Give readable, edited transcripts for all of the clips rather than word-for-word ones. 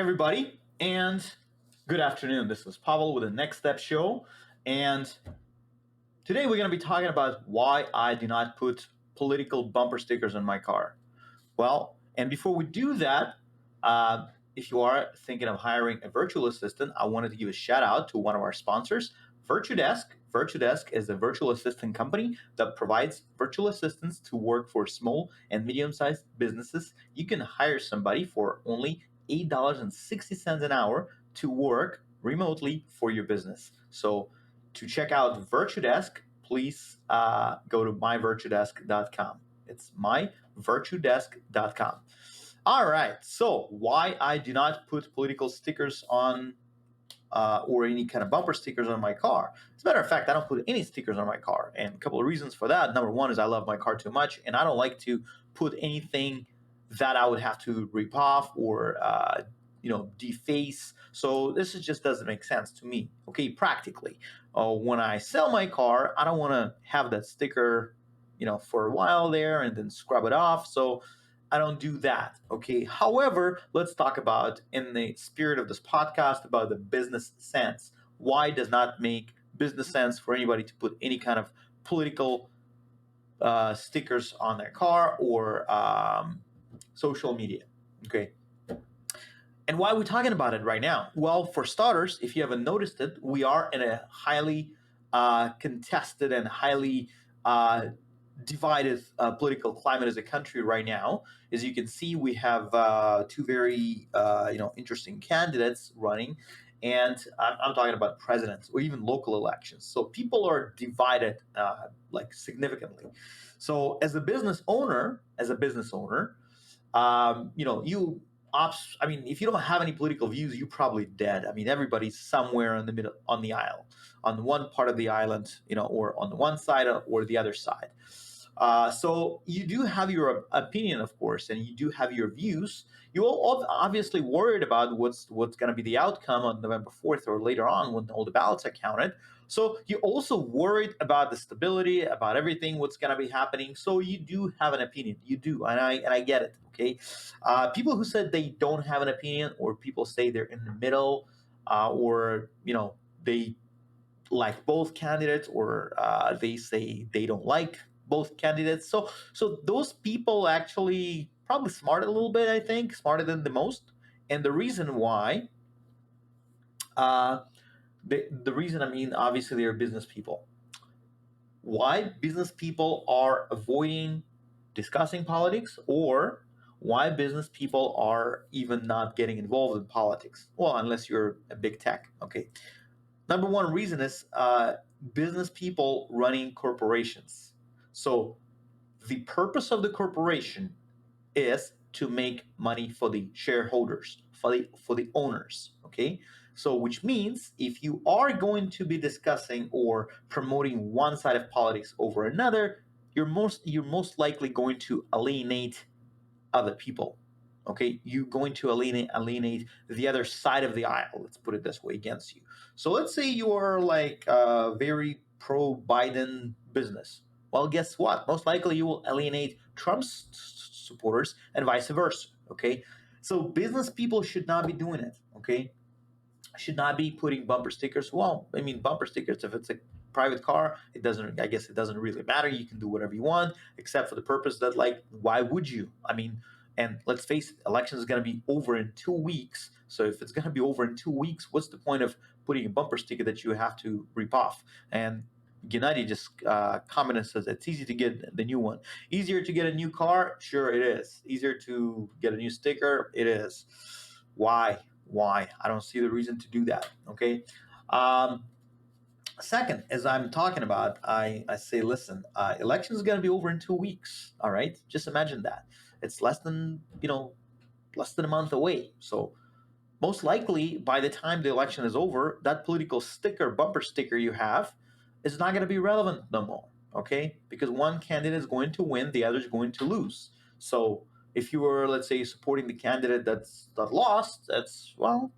everybody, and good afternoon. This is Pavel with the Next Step Show, and today we're going to be talking about why I do not put political bumper stickers on my car. Well, and before we do that, uh, if you are thinking of hiring a virtual assistant, I wanted to give a shout out to one of our sponsors, VirtuDesk. VirtuDesk is a virtual assistant company that provides virtual assistants to work for small and medium sized businesses. You can hire somebody for only $8.60 an hour to work remotely for your business. So, to check out VirtuDesk, please go to myvirtudesk.com. It's myvirtudesk.com. All right. So, why I do not put political stickers on or any kind of bumper stickers on my car. As a matter of fact, I don't put any stickers on my car. And a couple of reasons for that. Number one is I love my car too much, and I don't like to put anything that I would have to rip off or deface. So this just doesn't make sense to me. Okay, practically. When I sell my car, I don't want to have that sticker, for a while there and then scrub it off. So I don't do that. Okay. However, let's talk about, in the spirit of this podcast, about the business sense. Why does not make business sense for anybody to put any kind of political stickers on their car or social media? Okay. And why are we talking about it right now? Well, for starters, if you haven't noticed it, we are in a highly contested and highly divided political climate as a country right now. As you can see, we have two very interesting candidates running, and I'm talking about presidents or even local elections. So people are divided significantly. So as a business owner, you ops. I mean, if you don't have any political views, you're probably dead. I mean, everybody's somewhere in the middle on the aisle, on one part of the island, or on the one side or the other side. So you do have your opinion, of course, and you do have your views. You're all obviously worried about what's going to be the outcome on November 4th or later on when all the ballots are counted. So you're also worried about the stability, about everything, what's going to be happening. So you do have an opinion. You do, and I get it. Okay, people who said they don't have an opinion, or people say they're in the middle, or they like both candidates, or they say they don't like both candidates. So those people actually probably smart a little bit. I think smarter than the most. And the reason why, uh, the reason, I mean, obviously they're business people. Why business people are avoiding discussing politics, or why business people are even not getting involved in politics? Well, unless you're a big tech. Okay. Number one reason is business people running corporations. So the purpose of the corporation is to make money for the shareholders, for the owners. Okay, so which means if you are going to be discussing or promoting one side of politics over another, you're most likely going to alienate other people. Okay, you're going to alienate the other side of the aisle. Let's put it this way, against you. So let's say you are like a very pro Biden business. Well, guess what? Most likely you will alienate Trump's supporters and vice versa. Okay, so business people should not be doing it. Okay, should not be putting bumper stickers. Well, I mean, bumper stickers, if it's a private car, it doesn't, I guess it doesn't really matter. You can do whatever you want, except for the purpose that, like, why would you? I mean, and let's face it, election is going to be over in 2 weeks. So if it's going to be over in 2 weeks, what's the point of putting a bumper sticker that you have to rip off? And Gennady just commented and says it's easy to get the new one. Easier to get a new car? Sure, it is. Easier to get a new sticker? It is. Why? Why? I don't see the reason to do that. Okay. Um, Second, as I'm talking about, I say, listen, election is going to be over in 2 weeks. All right. Just imagine that. It's less than a month away. So most likely by the time the election is over, that political sticker, bumper sticker you have is not going to be relevant no more. Okay. Because one candidate is going to win, the other is going to lose. So if you were, let's say, supporting the candidate that lost, that's, well,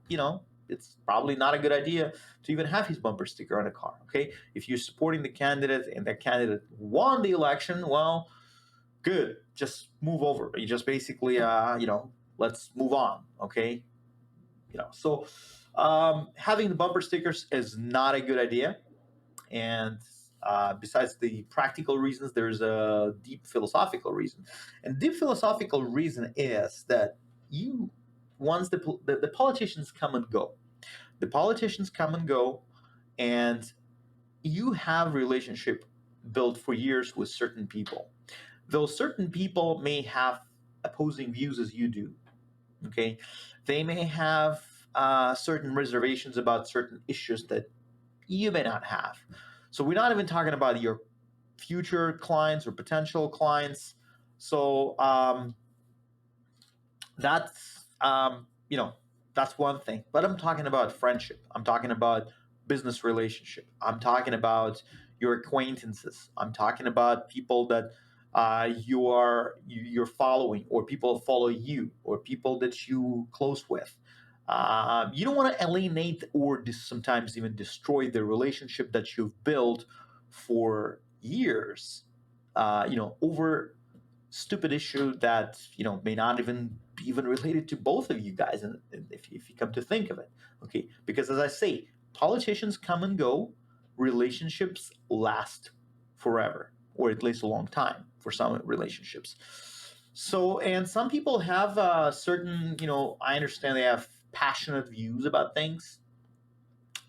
it's probably not a good idea to even have his bumper sticker on a car. Okay, if you're supporting the candidate and that candidate won the election, well, good, just move over. You just basically, let's move on. Okay, So having the bumper stickers is not a good idea. And besides the practical reasons, there's a deep philosophical reason. And deep philosophical reason is that you once the politicians come and go, the politicians come and go, and you have relationship built for years with certain people. Those certain people may have opposing views as you do. Okay, they may have certain reservations about certain issues that you may not have. So we're not even talking about your future clients or potential clients. So that's one thing. But I'm talking about friendship. I'm talking about business relationship. I'm talking about your acquaintances. I'm talking about people that you're following, or people follow you, or people that you close with. You don't want to alienate or sometimes even destroy the relationship that you've built for years. Over stupid issue that may not even related to both of you guys, and if you come to think of it. Okay, because as I say, politicians come and go, relationships last forever, or at least a long time for some relationships. So, and some people have certain, I understand they have passionate views about things,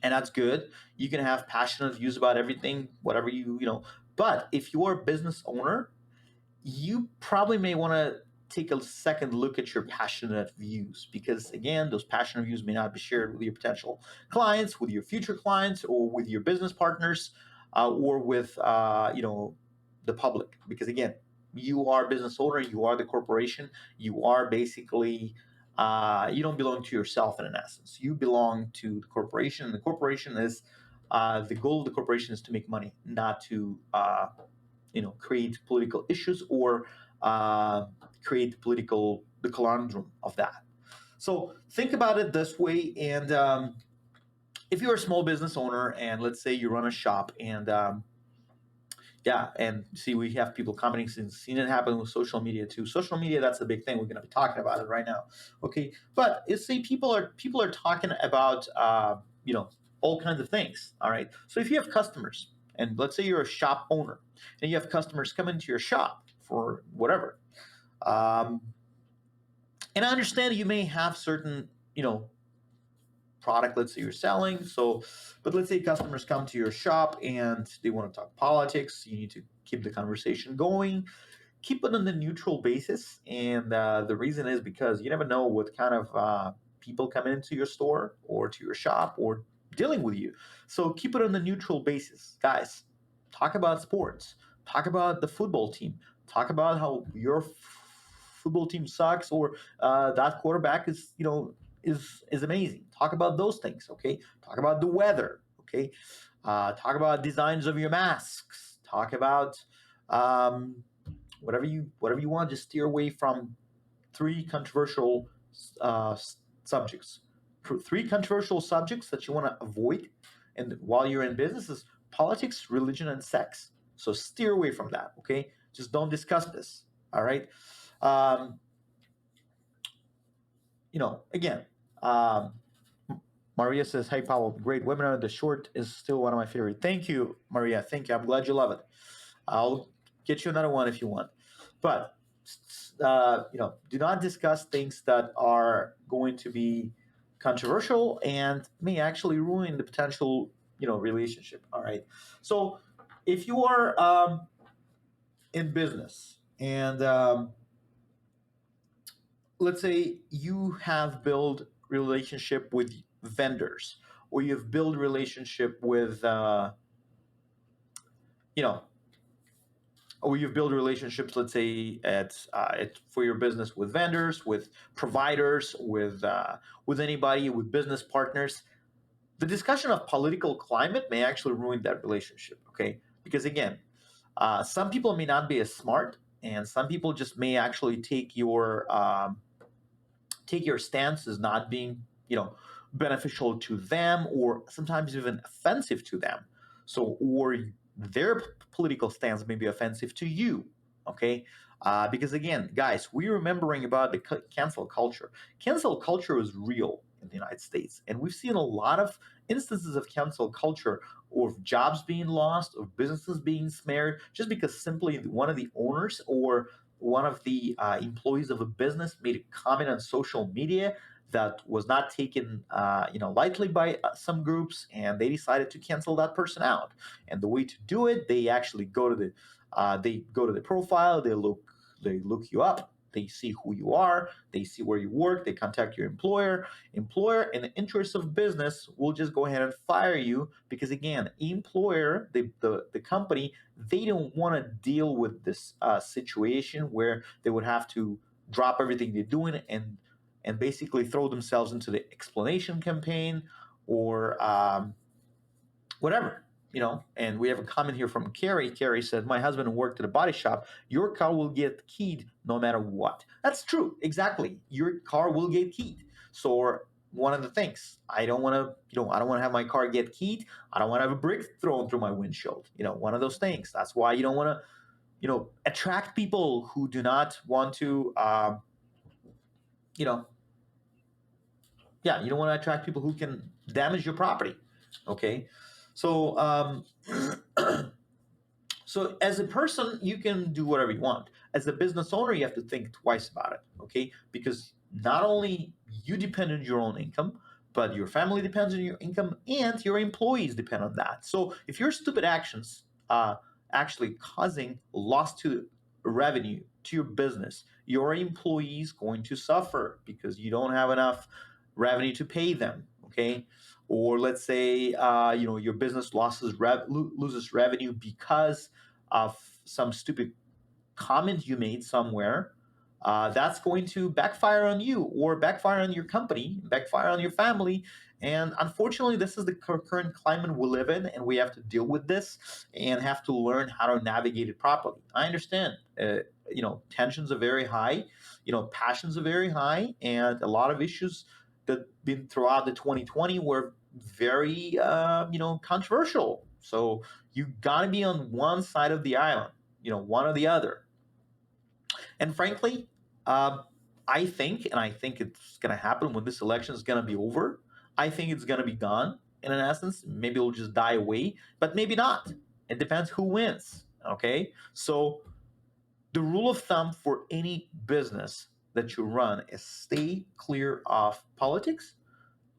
and that's good. You can have passionate views about everything, whatever but if you're a business owner, you probably may want to take a second look at your passionate views, because again, those passionate views may not be shared with your potential clients, with your future clients, or with your business partners, or with the public. Because again, you are a business owner, you are the corporation, you are basically you don't belong to yourself in an essence. You belong to the corporation, and the corporation is the goal of the corporation is to make money, not to create political issues, or uh, create the conundrum of that. So think about it this way. And if you're a small business owner, and let's say you run a shop, and yeah, and see, we have people commenting, since seen it happen with social media too. Social media, that's a big thing. We're going to be talking about it right now. Okay, but it's say people are talking about all kinds of things. All right, so if you have customers, and let's say you're a shop owner, and you have customers come into your shop for whatever, um, and I understand you may have certain product, let's say you're selling. So, but let's say customers come to your shop and they want to talk politics. You need to keep the conversation going, keep it on the neutral basis. And the reason is because you never know what kind of people come into your store or to your shop or dealing with you. So keep it on the neutral basis. Guys, talk about sports, talk about the football team, talk about how your football team sucks, or that quarterback is amazing. Talk about those things, okay? Talk about the weather, okay? Talk about designs of your masks. Talk about um, whatever you want. Just steer away from three controversial uh, subjects. Three controversial subjects that you want to avoid, and while you're in business, is politics, religion, and sex. So steer away from that. Okay, just don't discuss this. All right. Um, Again, um, Maria says, "Hey, Pavel, great webinar. The short is still one of my favorite." Thank you, Maria. Thank you. I'm glad you love it. I'll get you another one if you want. But do not discuss things that are going to be controversial and may actually ruin the potential relationship. All right. So if you are in business, and let's say you have built relationship with vendors, or you've built relationship with you know or you've built relationships, let's say for your business, with vendors, with providers, with anybody, with business partners. The discussion of political climate may actually ruin that relationship. Okay, because again, some people may not be as smart, and some people just may actually take your stance as not being beneficial to them, or sometimes even offensive to them. So, or their political stance may be offensive to you. Okay, because again, guys, we're remembering about the cancel culture. Cancel culture is real. in the United States. And we've seen a lot of instances of cancel culture, or of jobs being lost, or businesses being smeared, just because simply one of the owners or one of the employees of a business made a comment on social media that was not taken, lightly by some groups, and they decided to cancel that person out. And the way to do it, they actually go to the profile, they look you up, they see who you are, they see where you work, they contact your employer in the interest of business will just go ahead and fire you, because again, employer, the company, they don't want to deal with this situation where they would have to drop everything they're doing and basically throw themselves into the explanation campaign, or whatever. And we have a comment here from Carrie. Carrie said, my husband worked at a body shop. Your car will get keyed no matter what. That's true. Exactly. Your car will get keyed. So one of the things, I don't want to have my car get keyed. I don't want to have a brick thrown through my windshield. One of those things. That's why you don't want to, attract people who do not want to, you know, yeah, you don't want to attract people who can damage your property. Okay. So, so as a person, you can do whatever you want. As a business owner, you have to think twice about it, okay? Because not only you depend on your own income, but your family depends on your income, and your employees depend on that. So if your stupid actions actually causing loss to revenue to your business, your employees going to suffer because you don't have enough revenue to pay them, okay? Or let's say your business loses revenue because of some stupid comment you made somewhere, that's going to backfire on you, or backfire on your company, backfire on your family. And unfortunately, this is the current climate we live in, and we have to deal with this and have to learn how to navigate it properly. I understand, tensions are very high, passions are very high, and a lot of issues that been throughout the 2020 were very, controversial. So you got to be on one side of the island, one or the other. And frankly, uh, I think it's going to happen when this election is going to be over. I think it's going to be gone in an essence. Maybe it'll just die away, but maybe not. It depends who wins. Okay. So the rule of thumb for any business that you run is stay clear of politics,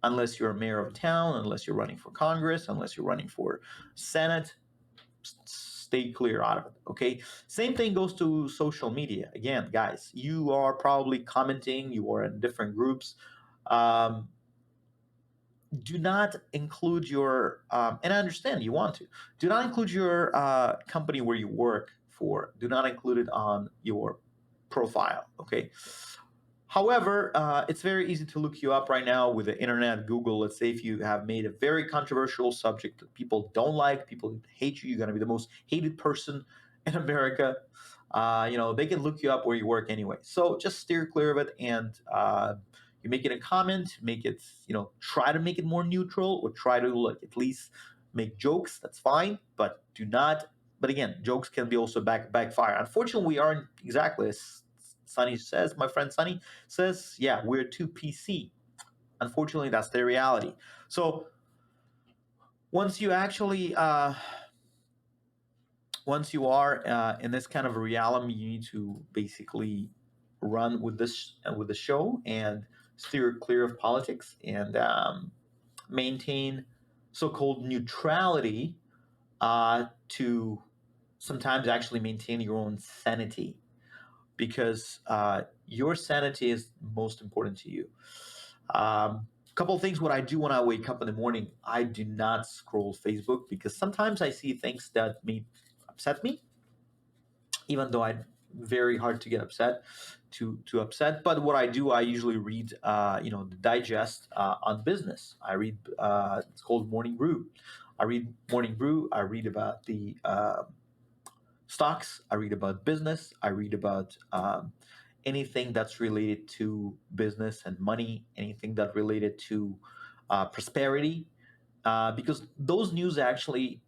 unless you're a mayor of a town, unless you're running for Congress, unless you're running for Senate. Stay clear out of it. Okay. Same thing goes to social media. Again, guys, you are probably commenting, you are in different groups. Um, do not include your, and I understand you want to, do not include your company where you work for, do not include it on your profile. Okay. However, it's very easy to look you up right now with the internet, Google. Let's say if you have made a very controversial subject that people don't like, people hate you, you're going to be the most hated person in America. They can look you up where you work anyway. So just steer clear of it, and you make it a comment, make it, try to make it more neutral, or try to like at least make jokes. That's fine, but do not. But again, jokes can be also backfire. Unfortunately, we aren't exactly as Sunny says, my friend Sunny says, yeah, we're too PC. Unfortunately, that's the reality. So once you actually, once you are in this kind of a realm, you need to basically run with the show and steer clear of politics, and maintain so-called neutrality, to sometimes actually maintain your own sanity, because your sanity is most important to you. Couple of things what I do when I wake up in the morning, I do not scroll Facebook, because sometimes I see things that may upset me, even though I'm very hard to get upset to upset. But what I do, I usually read the digest on business. I read, it's called Morning Brew. I read Morning Brew. I read about the stocks. I read about business. I read about anything that's related to business and money, anything that related to prosperity, because those news actually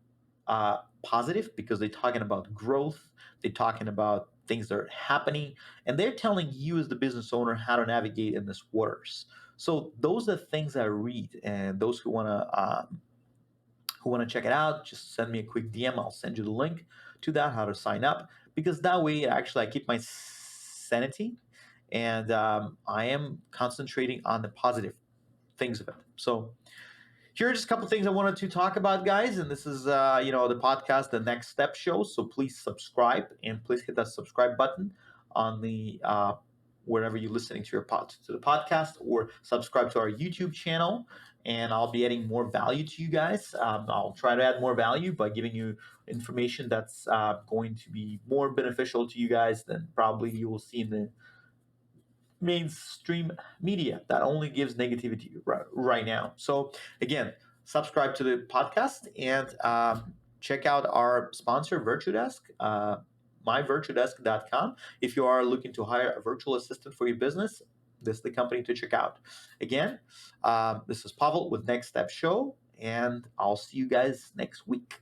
positive, because they're talking about growth, they're talking about things that are happening, and they're telling you as the business owner how to navigate in this waters. So those are the things I read, and those who want to check it out, just send me a quick DM. I'll send you the link to that, how to sign up, because that way, actually, I keep my sanity, and I am concentrating on the positive things of it. So here are just a couple things I wanted to talk about, guys. And this is, the podcast, the Next Step show. So please subscribe, and please hit that subscribe button on the wherever you're listening to the podcast, or subscribe to our YouTube channel. And I'll be adding more value to you guys. I'll try to add more value by giving you information that's going to be more beneficial to you guys than probably you will see in the mainstream media that only gives negativity right now. So again, subscribe to the podcast, and check out our sponsor, VirtueDesk, myvirtuedesk.com. If you are looking to hire a virtual assistant for your business, this is the company to check out. Again, this is Pavel with Next Step Show, and I'll see you guys next week.